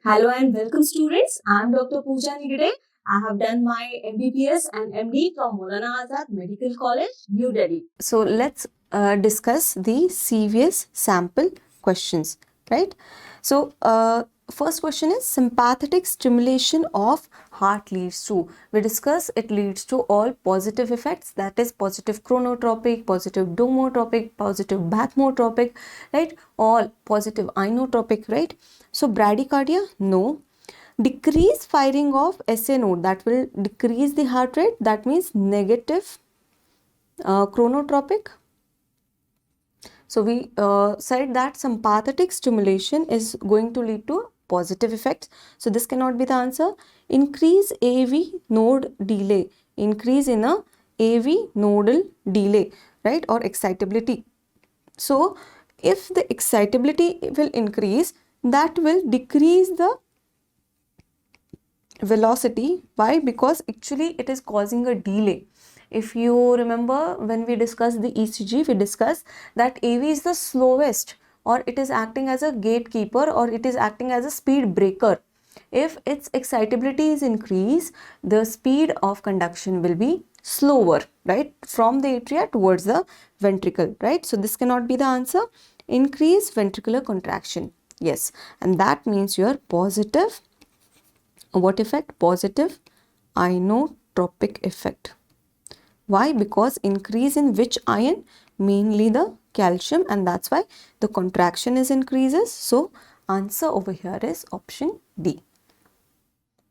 Hello and welcome students. I am Dr. Pooja Nigde. I have done my MBBS and MD from Maulana Azad Medical College, New Delhi. So let's discuss the CVS sample questions, right? So first question is sympathetic stimulation of heart leads to. We discuss it leads to all positive effects, that is positive chronotropic, positive domotropic, positive bathmotropic, right? All positive inotropic, right? So bradycardia, no. Decrease firing of SA node, that will decrease the heart rate, that means negative. Chronotropic. So we said that sympathetic stimulation is going to lead to positive effects. So this cannot be the answer. Increase AV node delay. Increase in a AV nodal delay, right? Or excitability. So if the excitability will increase, that will decrease the velocity. Why? Because actually it is causing a delay. If you remember, when we discussed the ECG, we discussed that AV is the slowest, or it is acting as a gatekeeper, or it is acting as a speed breaker. If its excitability is increased, the speed of conduction will be slower, right, from the atria towards the ventricle, right? So this cannot be the answer. Increase ventricular contraction, yes, and that means your positive. What effect? Positive inotropic effect. Why? Because increase in which ion? Mainly the calcium, and that's why the contraction is increases. So answer over here is option D.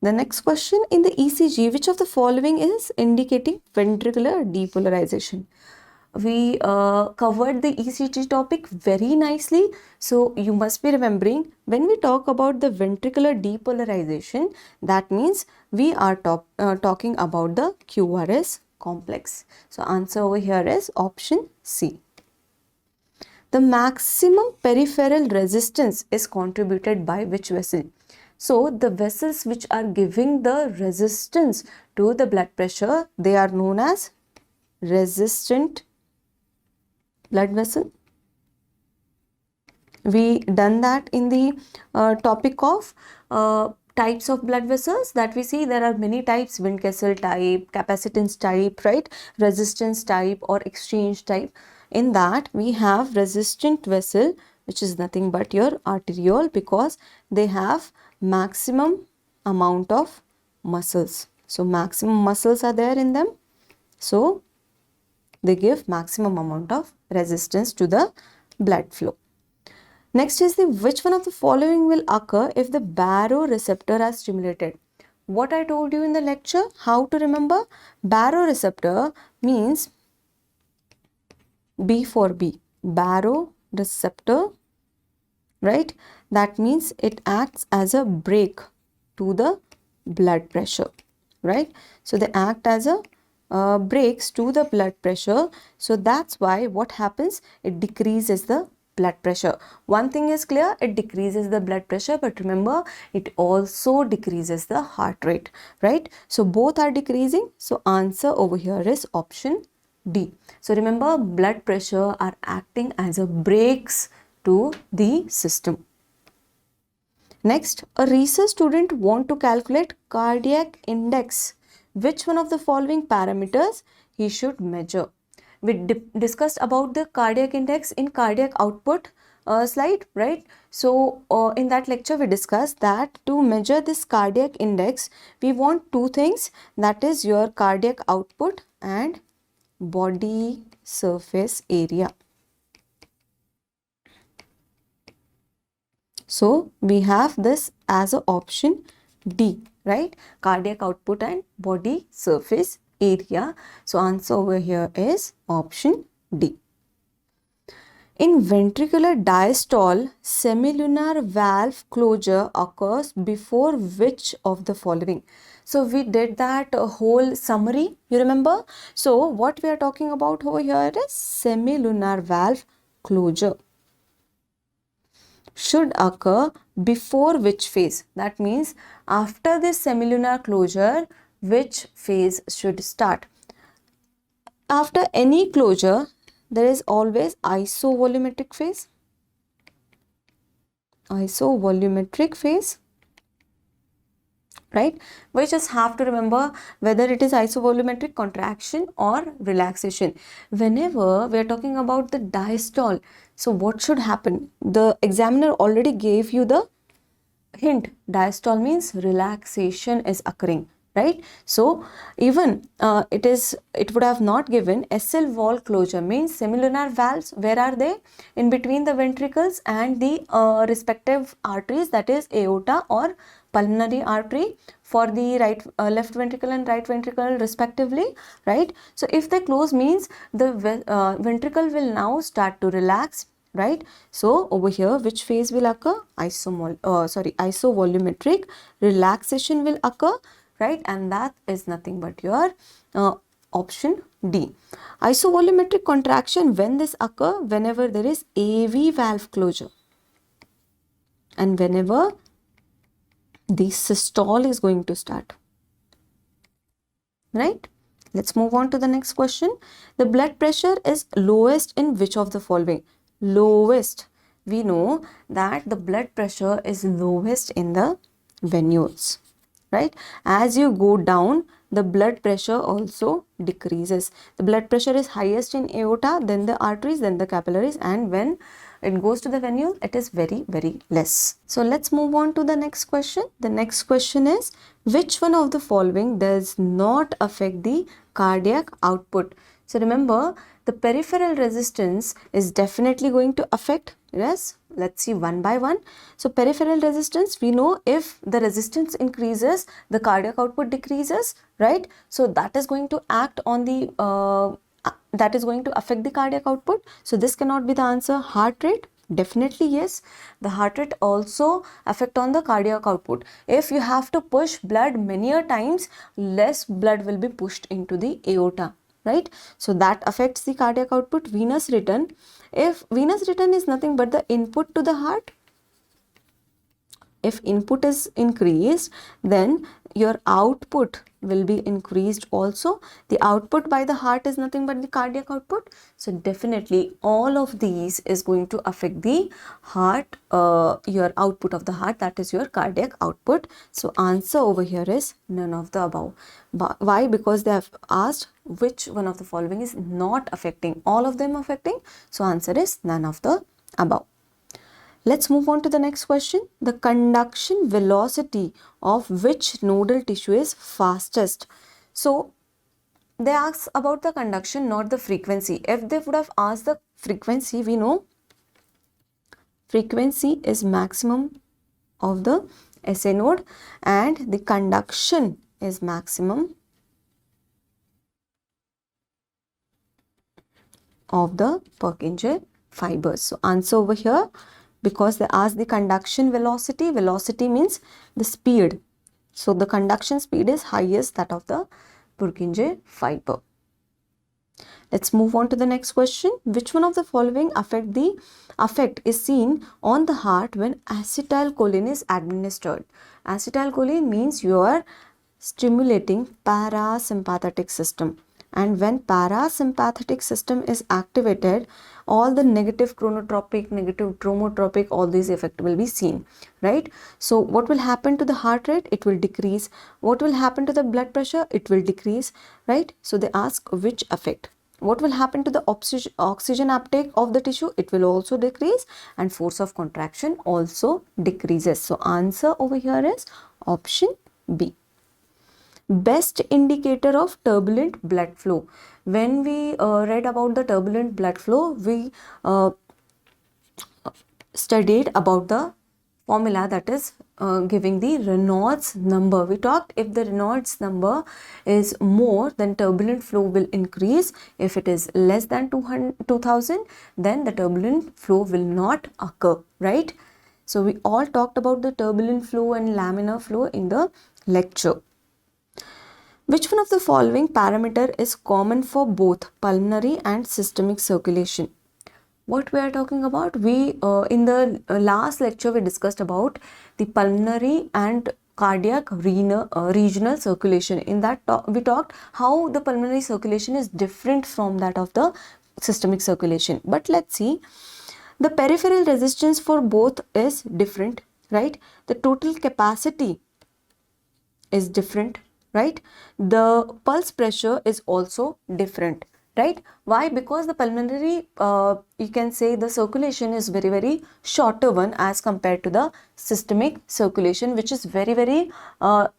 The next question, in the ECG, which of the following is indicating ventricular depolarization? We covered the ECG topic very nicely. So you must be remembering, when we talk about the ventricular depolarization, that means we are talking about the QRS complex. So answer over here is option C. The maximum peripheral resistance is contributed by which vessel? So the vessels which are giving the resistance to the blood pressure, they are known as resistant blood vessel. We done that in the topic of types of blood vessels, that we see there are many types: Windkessel type, capacitance type, right, resistance type, or exchange type. In that we have resistant vessel, which is nothing but your arteriole, because they have maximum amount of muscles. So maximum muscles are there in them, so they give maximum amount of resistance to the blood flow. Next is the which one of the following will occur if the baroreceptor are stimulated? What I told you in the lecture, how to remember? Baroreceptor means B for B. Baroreceptor, right? That means it acts as a brake to the blood pressure, right? So they act as a brakes to the blood pressure. So that's why what happens? It decreases the blood pressure. One thing is clear, it decreases the blood pressure, but remember, it also decreases the heart rate, right? So both are decreasing. So answer over here is option D. So remember, blood pressure are acting as a brakes to the system. Next, a research student want to calculate cardiac index. Which one of the following parameters he should measure? We discussed about the cardiac index in cardiac output slide, right? So in that lecture we discussed that to measure this cardiac index, we want two things, that is your cardiac output and body surface area. So we have this as an option D, right? Cardiac output and body surface area. So answer over here is option D. In ventricular diastole, semilunar valve closure occurs before which of the following? So we did that whole summary, you remember? So what we are talking about over here is semilunar valve closure should occur before which phase? That means after this semilunar closure, which phase should start? After any closure, there is always isovolumetric phase. Isovolumetric phase. right? We just have to remember whether it is isovolumetric contraction or relaxation. Whenever we are talking about the diastole, so what should happen? The examiner already gave you the hint. Diastole means relaxation is occurring, right? So even it would have not given SL wall closure, means semilunar valves. Where are they? In between the ventricles and the respective arteries, that is aorta or pulmonary artery for the left ventricle and right ventricle respectively, right? So if they close, means the ventricle will now start to relax, right? So over here, which phase will occur? Isovolumetric relaxation will occur, right? And that is nothing but your option D. Isovolumetric contraction, when this occur? Whenever there is AV valve closure and whenever the systole is going to start, right? Let's move on to the next question. The blood pressure is lowest in which of the following? Lowest. We know that the blood pressure is lowest in the venules, right? As you go down, the blood pressure also decreases. The blood pressure is highest in aorta, then the arteries, then the capillaries, and when it goes to the venule, it is very, very less. So let's move on to the next question. The next question is, which one of the following does not affect the cardiac output? So remember, the peripheral resistance is definitely going to affect. Yes, let's see one by one. So peripheral resistance, we know if the resistance increases, the cardiac output decreases, right? So that is going to act on the that is going to affect the cardiac output. So this cannot be the answer. Heart rate, definitely yes. The heart rate also affect on the cardiac output. If you have to push blood many a times, less blood will be pushed into the aorta, right? So that affects the cardiac output. Venous return, if venous return is nothing but the input to the heart, if input is increased, then your output will be increased also. The output by the heart is nothing but the cardiac output. So definitely all of these is going to affect the heart, your output of the heart, that is your cardiac output. So answer over here is none of the above. Why? Because they have asked which one of the following is not affecting. All of them affecting. So answer is none of the above. Let's move on to the next question. The conduction velocity of which nodal tissue is fastest? So they ask about the conduction, not the frequency. If they would have asked the frequency, we know frequency is maximum of the SA node and the conduction is maximum of the Purkinje fibers. So answer over here, because they ask the conduction velocity. Velocity means the speed. So the conduction speed is highest, that of the Purkinje fiber. Let's move on to the next question. Which one of the following effect is seen on the heart when acetylcholine is administered? Acetylcholine means you are stimulating parasympathetic system. And when parasympathetic system is activated, all the negative chronotropic, negative dromotropic, all these effects will be seen, right? So what will happen to the heart rate? It will decrease. What will happen to the blood pressure? It will decrease, right? So they ask which effect. What will happen to the oxygen uptake of the tissue? It will also decrease, and force of contraction also decreases. So answer over here is option B. Best indicator of turbulent blood flow. When we read about the turbulent blood flow, we studied about the formula, that is giving the Reynolds number. We talked if the Reynolds number is more, then turbulent flow will increase. If it is less than 2000, then the turbulent flow will not occur, right? So we all talked about the turbulent flow and laminar flow in the lecture. Which one of the following parameter is common for both pulmonary and systemic circulation? What we are talking about? We in the last lecture we discussed about the pulmonary and cardiac regional circulation. In that we talked how the pulmonary circulation is different from that of the systemic circulation. But let's see, the peripheral resistance for both is different, right? The total capacity is different, right? The pulse pressure is also different, right? Why? Because the pulmonary, you can say the circulation is very, very shorter one as compared to the systemic circulation, which is very, very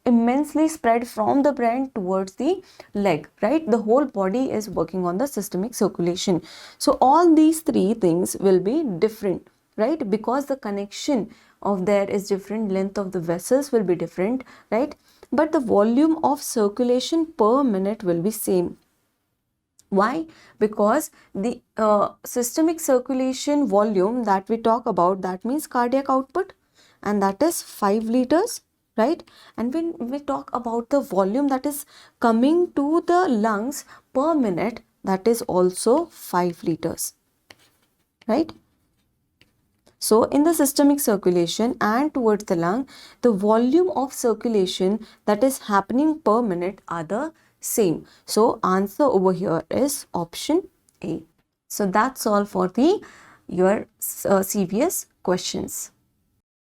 immensely spread from the brain towards the leg, right? The whole body is working on the systemic circulation. So all these three things will be different, right? Because the connection of there is different, length of the vessels will be different, right? But the volume of circulation per minute will be same. Why? Because the systemic circulation volume that we talk about, that means cardiac output, and that is 5 liters, right? And when we talk about the volume that is coming to the lungs per minute, that is also 5 liters, right? So in the systemic circulation and towards the lung, the volume of circulation that is happening per minute are the same. So answer over here is option A. So that's all for the your CVS questions.